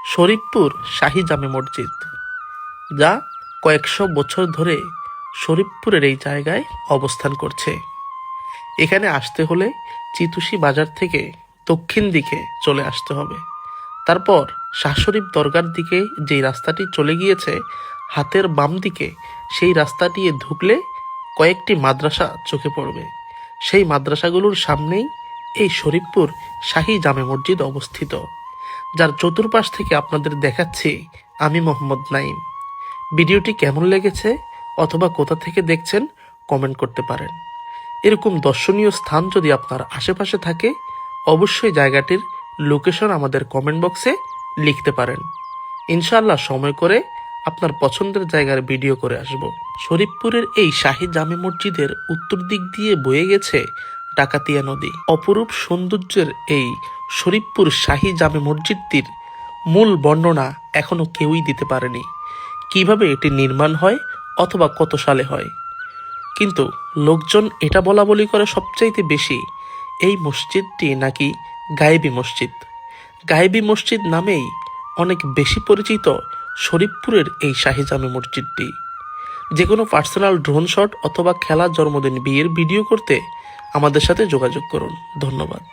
শরীফপুর শাহী জামে মসজিদ, যা কয়েকশো বছর ধরে শরীফপুরের এই জায়গায় অবস্থান করছে। এখানে আসতে হলে চিতুষী বাজার থেকে দক্ষিণ দিকে চলে আসতে হবে। তারপর শাহ শরীফ দরগার দিকে যেই রাস্তাটি চলে গিয়েছে, হাতের বাম দিকে সেই রাস্তাটি ঢুকলে কয়েকটি মাদ্রাসা চোখে পড়বে। সেই মাদ্রাসাগুলোর সামনেই এই শরীফপুর শাহী জামে মসজিদ অবস্থিত, যার চতুর্পাশ থেকে আপনাদের দেখাচ্ছি আমি মোহাম্মদ নাইম। ভিডিওটি কেমন লেগেছে অথবা কোথা থেকে দেখছেন কমেন্ট করতে পারেন। এরকম দর্শনীয় স্থান যদি আপনার আশেপাশে থাকে, অবশ্যই জায়গাটির লোকেশন আমাদের কমেন্ট বক্সে লিখতে পারেন। ইনশাআল্লাহ সময় করে আপনার পছন্দের জায়গার ভিডিও করে আসব। শরীফপুরের এই শাহী জামে মসজিদের উত্তর দিক দিয়ে বয়ে গেছে ডাকাতিয়া নদী। অপরূপ সৌন্দর্যের এই শরীফপুর শাহী জামে মসজিদটির মূল বর্ণনা এখনো কেউই দিতে পারেনি, কিভাবে এটি নির্মাণ হয় অথবা কত সালে হয়। কিন্তু লোকজন এটা বলা বলি করে সবচাইতে বেশি, এই মসজিদটি নাকি গায়েবী মসজিদ। গায়েবী মসজিদ নামেই অনেক বেশি পরিচিত শরীফপুরের এই শাহী জামে মসজিদটি। যে কোনো পার্সোনাল ড্রোন শট অথবা খেলা, জন্মদিন, বিয়ের ভিডিও করতে আমাদের সাথে যোগাযোগ করুন। ধন্যবাদ।